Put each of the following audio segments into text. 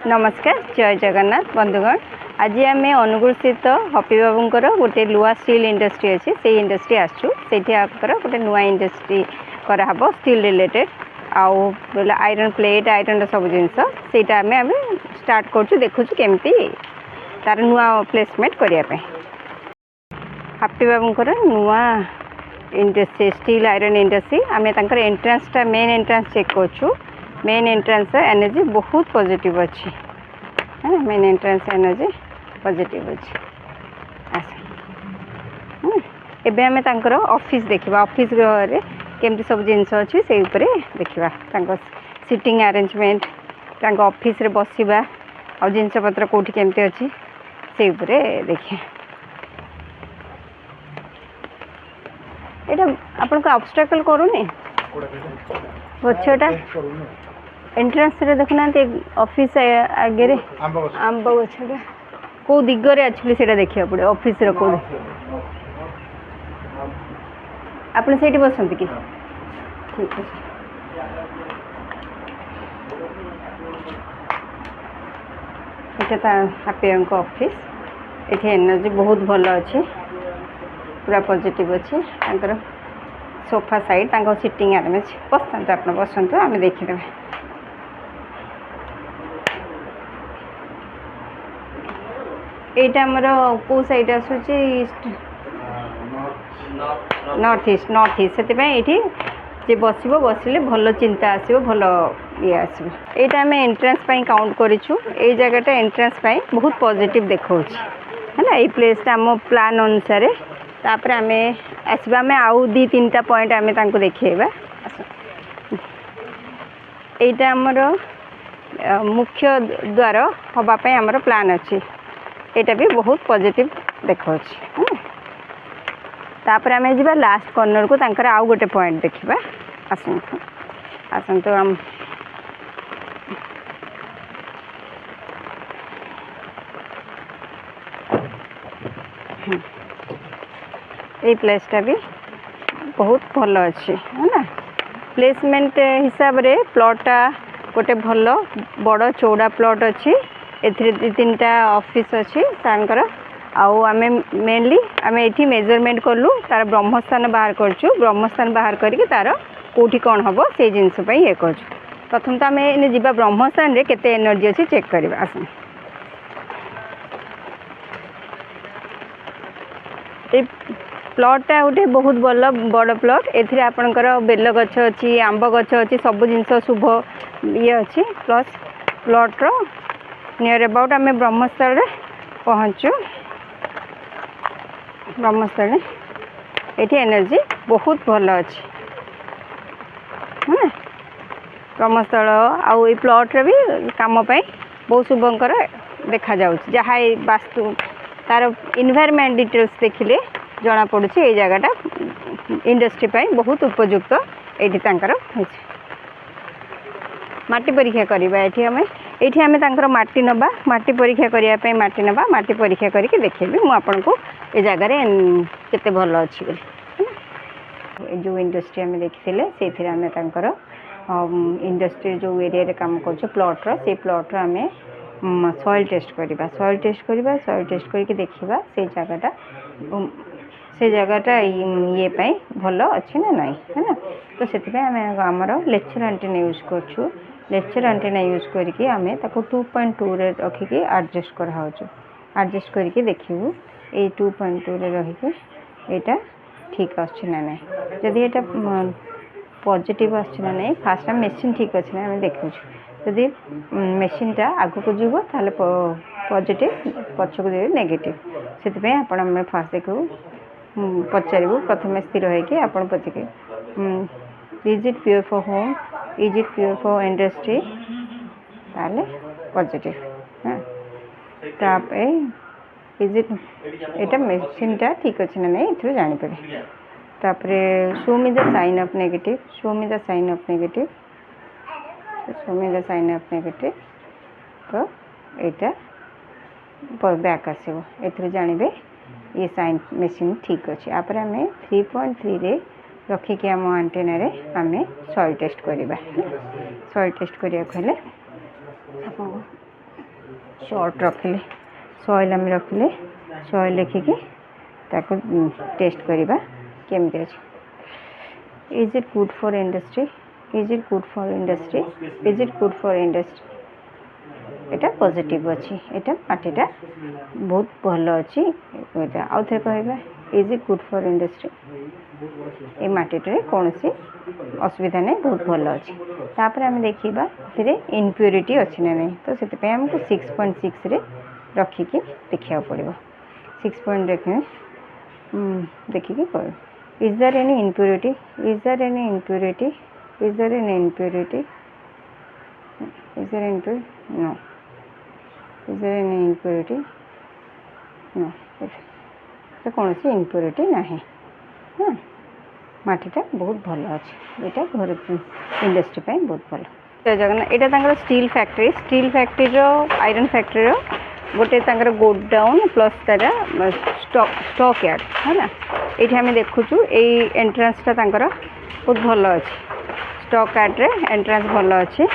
नमस्कार जय जगन्नाथ बंधुगण। आज आम अनुगुल स्थित हपी बाबूर गोटे लुआ स्टील इंडस्ट्री अच्छे से इंडस्ट्री आसचु से गोटे नुआ इंडस्ट्री कराब स्टील रिलेटेड आउ आयरन प्लेट आयरन सब जिनस से आम स्टार्ट कर देखु केमती तार नुआ प्लेसमेंट करने हापी बाबूर नुआ इंडस्ट्री स्टील आयरन इंडस्ट्री आम एंट्रांसटा मेन एंट्रांस चेक करूँ। मेन एंट्रांस एनर्जी बहुत पॉजिटिव अच्छी है। मेन एंट्रांस एनर्जी पॉजिटिव अच्छी एबे आमे तांकर ऑफिस देखिबा ऑफिस रे केमती सब जिनस अच्छी से ऊपर देखिबा तांकर सिटिंग अरेंजमेंट तांकर ऑफिस रे बसिबा और जिनस पत्र कोठी केमती अच्छी से ऊपर देखिए। एटा आपन को ऑब्स्टेकल करूनी गछटा एंट्रांस रे देखुना ऑफिस आगे रे आंब गछटा को दिगरे एक्चुअली सेटा देखिया पड़े ऑफिस रे को आपन सेठी बसंत कि ठीक है। एटा ता हैप्पी अंक ऑफिस एठी एनर्जी बहुत भल अच्छी पूरा पॉजिटिव अच्छी तांकर सोफा साइड तांकर सिटिंग अरेंज बसंत आपन बसंत आमे देखिदेबे। एटा हमर को साइड आसुची ईस्ट नॉर्थ ईस्ट से जे बसबो बसिले भल चिंता आसीबो भल ये आसीबो। एटा हमें एंट्रेंस पई काउंट करिछु ए जगहटा एंट्रेंस पई बहुत पॉजिटिव देखौछि है ना। ए प्लेसटा हम प्लान अनुसार तापर हमें आसबा में आउ 2-3टा पॉइंट हमें तांको देखैबा। एटा हमर मुख्य द्वार हबा पई हमर प्लान अछि एटा भी बहुत पॉजिटिव देखौछि। तापर आमे जिबा लास्ट कॉर्नर को तांकर आउ गोटे पॉइंट देखिबा आसंतु आसंतु हम ए प्लेसटा भी बहुत भल अच्छी है ना। प्लेसमेंट हिसाब रे प्लॉटा गोटे भल बड़ चौड़ा प्लॉट अच्छी एथिरे 2-3टा ऑफिस अच्छी सानकर आउ आमे मेनली आमे एठी मेजरमेंट करलु तार ब्रह्मस्थान बाहर करछु। ब्रह्मस्थान बाहर करके तार कोठी कोन हबो से जिंस पई हे करछु। प्रथम तो आमे ने जिबा ब्रह्मस्थान रे केते एनर्जी अछि चेक करबा आसन। ए प्लॉटा गोटे बहुत बल बड़ प्लॉट एथिरे आपनकर बेल गछ अछि आंब गछ अछि सब जिंस शुभ ये अछि plus plot row near about आमे ब्रह्मस्थल रे पहुंचू। ब्रह्मस्थल एठी एनर्जी बहुत भल अच्छी है। ब्रह्मस्थल आउ ए प्लॉट रे भी काम पाई बहुत शुभंकर देखा जाउछ जहा वास्तु तार एनवायरनमेंट डिटेल्स देखिले जना पड़ुछि ए जगहटा इंडस्ट्री पाई बहुत उपयुक्त एठी तांकर होछि। माटी परीक्षा करबा एठी हमें तांकर माटी नबा माटी परीक्षा करिया पे माटी नबा माटी परीक्षा करके देखेबी मु आपन को ए जगह रे केते भल अछि बोली। जो इंडस्ट्री हमें देखिथिले सेथिरे हमें तांकर इंडस्ट्री जो एरिया रे काम करछ प्लॉट रो से प्लॉट रो हमें सॉइल टेस्ट करबा सॉइल टेस्ट करके देखिबा से जगहटा ये पाई भल अछि ना नहीं है ना। तो सेति पे हमें हमरो लेक्चर एंटीना यूज करछु। लेक्चर एंटीना यूज करके आमे ताको 2.2 रे रखी के एडजस्ट कर हाउछु। एडजस्ट करके देखिबु ए 2.2 रे रही के एटा ठीक अछि ना नहीं। जदि एटा पॉजिटिव अछि ना नहीं फास्ट मशीन ठीक अछि ना हम देखुछु। जदि मशीन टा आगु को जीवो ताले पॉजिटिव पछको जे नेगेटिव सेति पे आपण हम फास्ट देखु पचारिबु प्रथम स्थिर होय के आपण पछके is it pure for home is it pure for industry ताले पॉजिटिव हां तापे इज इट एटा मशीन टा ठीक अछि ना नहीं इथु जानि पड़े। तापरे show me the sign of negative show me the sign of negative show me the sign of negative तो एटा बैक आसीबो एथु जानिबे ये साइन मशीन ठीक अच्छे। आपरे हमें 3.3 रे रखिकी आम एंटेना रे आमे सॉइल टेस्ट करवा। सॉइल टेस्ट करिया कहले शॉर्ट रखिले सॉइल आम रखिले सॉइल लिखिकी ताको टेस्ट करवा केमती अच्छे is it good for industry is it good for industry is it good for industry Etah positive अच्छी एटा माटीटा बहुत भल अच्छी आउ थे कहवा is it good for industry ये माटीटे कौन सी असुविधा नहीं बहुत भल अच्छी तापर आम देखा से इम्प्यूरिटी अच्छी ना नहीं तो से आमको 6.6 रे रखिकी देखा पड़ो 6 पॉइंट देखिकी कह is there any impurity is there any impurity is there any impurity is there impurity no is there any impurity no तो कौन सी इम्प्यूरिटी ना हाँ माटीटा बहुत भल अच्छे यहाँ घर इंडस्ट्री बहुत भल जय जगन्नाथ यहाँ स्टील फैक्ट्री आयरन फैक्ट्री गोटे गोडाउन प्लस तार स्टॉक यार्ड है ना ये आम देखुचु यही एंट्रांसटा बहुत भल अच्छे स्टॉक यार्ड रे एंट्रांस भल अच्छे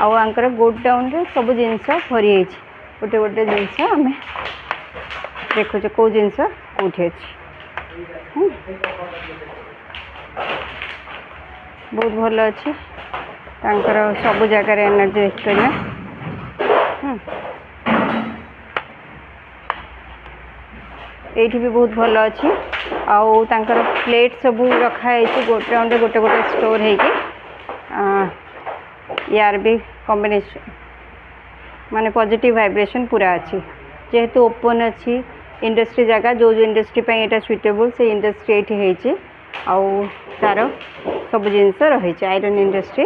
आंकर गोडाउन रे सब जिनस भरी गोटे गोटे जिनस आम देखुचे कौ जिनस कौटी अच्छी बहुत भल अच्छे सब जगार एनर्जी देखिए ये भी बहुत भल अच्छी आउर प्लेट सब रखाई गोडाउन रे गोटे गोटे स्टोर होगी यार भी कॉम्बिनेशन माने पॉजिटिव वाइब्रेशन पूरा अच्छी जेहेतु ओपन अच्छी इंडस्ट्री जगह जो इंडस्ट्री यहाँ सुइटेबल से इंडस्ट्री ये आउ तार सब जिनस रही आयरन इंडस्ट्री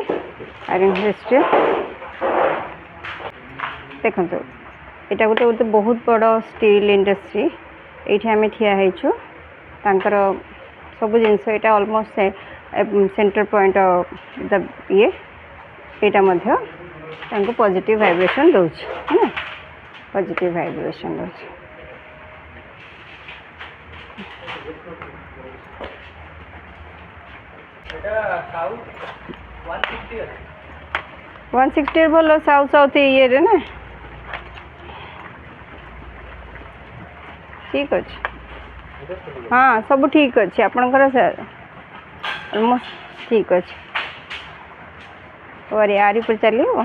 देखो यहाँ गोटे गोटे बहुत बड़ स्टील इंडस्ट्री ये आम ठिया तांकर सब जिनस यहाँ ऑलमोस्ट सेंटर पॉइंट द ये यहाँ पॉजिटिव वाइब्रेशन दौर है ना पॉजिटिव वाइब्रेशन दौर 160 भल साउथ साउथ ये रे ना ठीक अच्छे हाँ सब ठीक अच्छे आपणकर ऑलमोस्ट ठीक अच्छे और यार पर चलो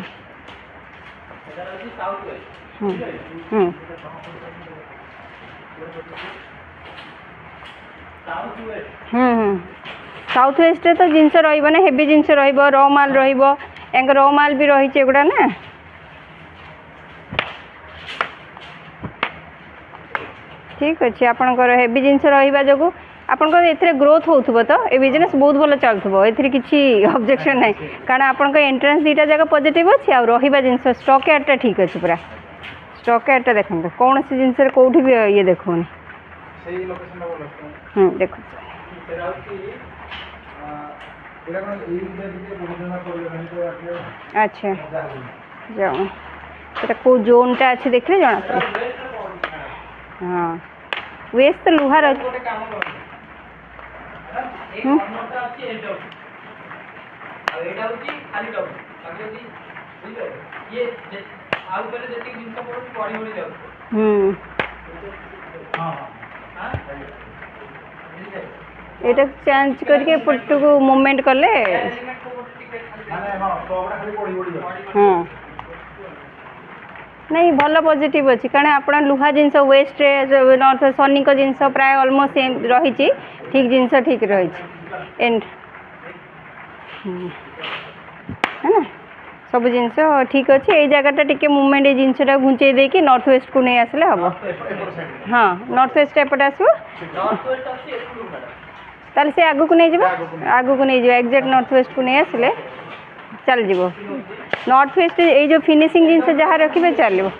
साउथ वेस्ट तो जिनस रहा हेवी जिनस रो माल रो माल भी रही एगुड़ा ना ठीक अच्छे आपंकर हेवी जिनस रहा जो आपंकर ए ग्रोथ हो तो ये बिजनेस बहुत भल चलुव ए किसी ऑब्जेक्शन ना कारण आपंकर एंट्रेंस दुटा जगह पॉजिटिव अच्छी आ रहा जिनस स्टॉक यार्डटा ठीक अच्छे पूरा स्टॉक यार्डटा देखते कौन सी जिनस कौटी भी ये देखोनी देखो अच्छा जाओ এটা কো জোনটা আছে দেখলে জানা পড়ে হ্যাঁ ওয়েস্ট তো লোহার আছে এটা হচ্ছে খালি ডব আগে যদি বুঝলে ये আউ করে যেতে জিনিস পড়ে পড়ি হয়ে যাবে হ্যাঁ হ্যাঁ এটা চেঞ্জ करके पट्टू को मूवमेंट करले हाँ नहीं भल पॉजिटिव अच्छी कारण आप लुहा जिनस वेस्ट नॉर्थ सनी को जिनस प्राय ऑलमोस्ट रही ठीक जिनस ठीक रही एंड है ना सब जिनस ठीक अच्छे ये जगहटा टी मूवमेंट ये जिनसा घुंचे देकी नॉर्थ वेस्ट को नहीं आसले हम हाँ नॉर्थ वेस्ट एपटे आसो ताल से आगु को नहीं जाए एक्जाक्ट नॉर्थ वेस्ट को नहीं आसले चल जीव नॉर्थ वेस्ट ये जो फिनिशिंग जिनस जहाँ रखिए चलो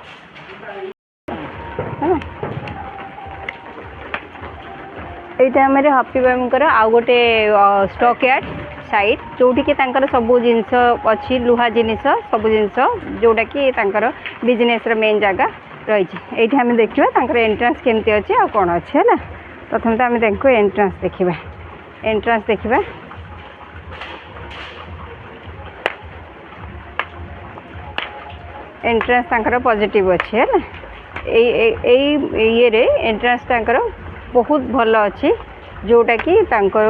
यहाँ आम हापी बाबूर आउ गोटे स्टॉक यार्ड साइड जोटि सब जिनस अच्छी लुहा जिनस सब जिनस जोटा कि बिजनेस मेन जगह रही ये आम देखा एंट्रांस केमती अच्छे आ कौन अच्छे है प्रथम तो आम देखो एंट्रांस देखा एंट्रांस देखा एंट्रांस तांकर पॉजिटिव अच्छी है ये एंट्रांस तांकर बहुत भल अच्छी जोटा कि तांकर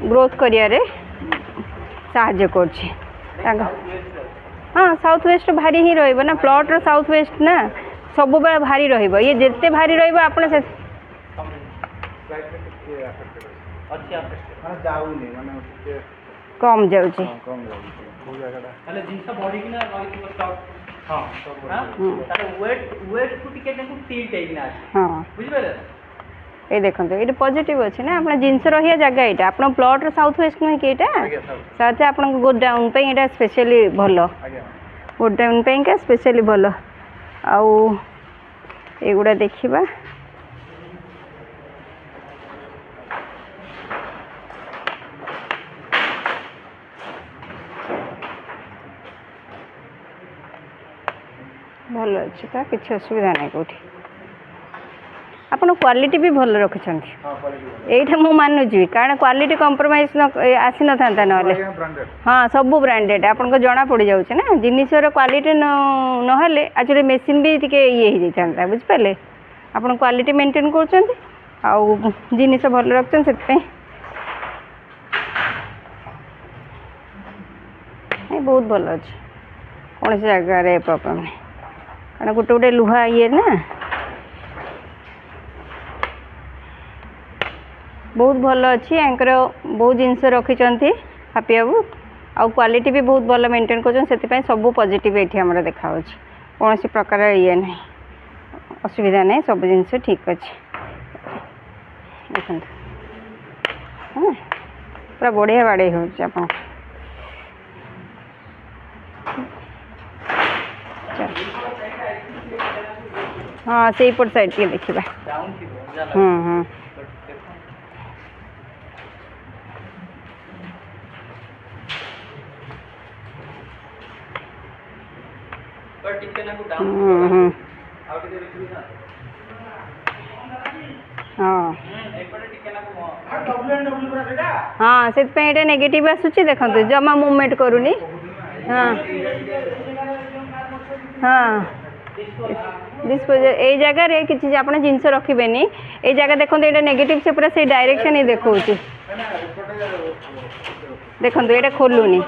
ग्रोथ करियर साहाय्य कर। हाँ साउथ वेस्ट भारी ही रही ना प्लॉट रो साउथ वेस्ट ना सब बेले भारी रहिबो ये जिते भारी रहिबो आपण से कम जाउची माने जिंस बॉडी कि ना रही स्टॉक हां तार वेट को टिके देखो टिल्ट है ना हां बुझि पाले ये देखंतो ये पॉजिटिव अछि ना आपण जिंस रहिया जगह एटा आपण प्लॉट रो साउथ वेस्ट नै कि एटा साथे आपण गुड डाउन पे एटा स्पेशली भलो गुड डाउन पे का स्पेशली भलो आउ एगुडा देखिबा भल अच्छे तो किसी असुविधा नहीं कौटी आपन क्वालिटी भी भल रखिंट यहीटा मु मानुची कारण क्वालिटी कंप्रोमाइज आसी न था ना हाँ सब ब्रांडेड आपन को जना पड़ जाऊँ ना जिनसर क्वालिटी नहले एक्चुअली मेसीन भी टी ये था बुझिपारे आपन क्वालिटी मेंटेन कर जिनिस भल रखते से बहुत भल अच्छे कौन सी जगार प्रॉब्लम नहीं कारण गोटे गोटे लुहा ये ना बहुत भल अच्छी एंकर बहुत जिनस रखिंट हैप्पी बाबू आउ क्वालिटी भी बहुत भल मेंटेन कर सब पॉजिटिव ये आम देखा कौन सी प्रकार ये ना असुविधा नहीं सब जिनस ठीक अच्छे देखो हाँ पूरा बढ़िया बाड़े हो हाँ से पट साइड के देखा हाँ से नेगेटिव आसूची देखो जमा मूवमेंट करूनी हाँ हाँ डिस्पोजल ये जगह रे किसी आप जिनस रखिए ये जगह देखो ये नेगेटिव से पूरा से डायरेक्शन ही देखा देखो ये खोलुनी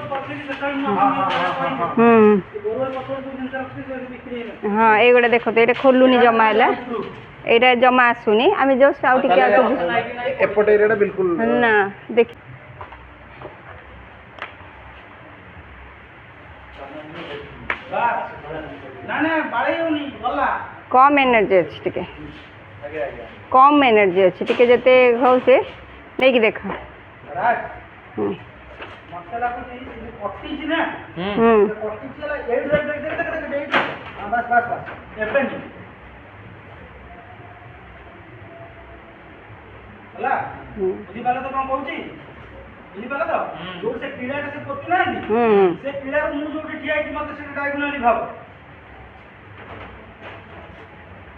हाँ ये गोटे देखो ये खोलुनी जमा है यहाँ जमा आसुनी आम जस्ट आउ बिल्कुल ना देख कम एनर्जी अच्छी टे कम एनर्जी अच्छी टे जिते हो से नहीं कि देख बुझिपाल तो कौन कहूँ बुझिपाल तो जो से पीड़ा से पोती ना से पीड़ा मु जो ठिया है मत से डायगोनली भाव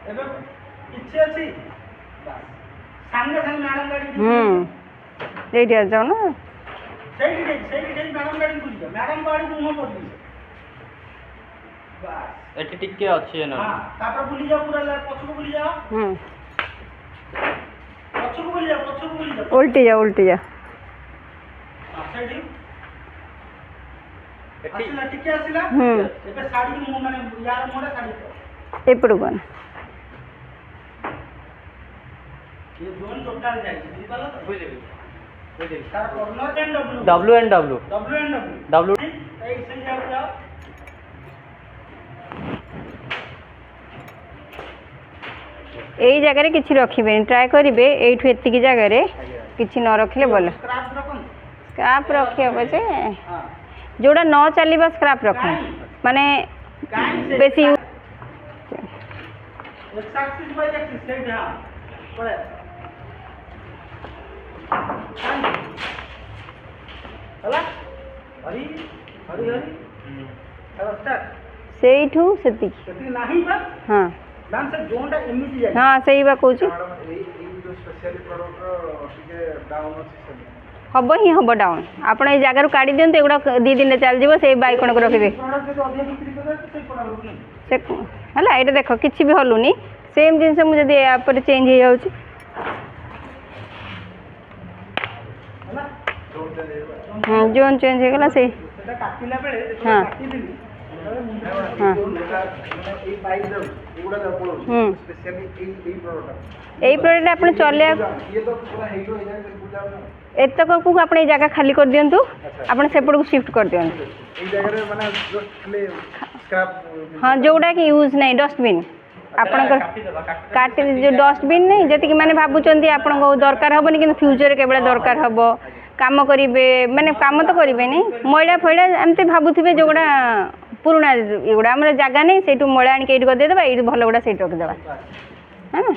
एबे इच्छे अछि सामने सामने मैडम गाड़ी ले दिया जाओ ना सही मैडम गाड़ी बुझियो मैडम गाड़ी मुंह पर दी बस एठी टिके अछि ना हां तापर बुली जाओ पूरा पछको बुली जाओ पछको बुली जाओ उल्टी जा आसिला टिके आसिला एबे साड़ी मु माने यार मोडा साड़ी एपड़ कोन ये जोन टोटल जाय बुझिपाल बुझे तार कॉर्नर एंड डब्ल्यू ए से जाओ यही जगह किसी रखिए ट्राए करेंगे यू एति जगार किसी न रखिले भल स्क्राप रखे पचे जोड़ा न चलवा स्क्राप रख माने बेसी से हाँ हाँ सही बात कहूँ हम ही हम डाउन आप ये जगार काढ़ी दिंतु एगुड़ा 2 दिन चलଯିव से बाइकण को रखिदे से है ये देख किसी भी हलुनी सेम जिनस मुझे यापर चेंज हो जाऊँ जोन चेंज हो गला से हाँ हाँ यही प्रोडक्ट आप चलिया एतक को आप जगह खाली कर दिंतु आप सेपट को शिफ्ट कर दिंतु हाँ जोड़ा कि यूज नहीं डस्टबिन आपणकर काटी जो डस्टबिन नहीं जी मैंने भावुं आपको दरकार हेनी कि फ्यूचर के दरकार हम काम करेंगे माने काम तो करेंगे मैला फैला एमती भावुवे जो गुड़ा पुराणा ये गुड़ा आम जगह नहीं से मैला आनिक करदेदेवा ये भल गुड़ा से रखिदेवा है ना।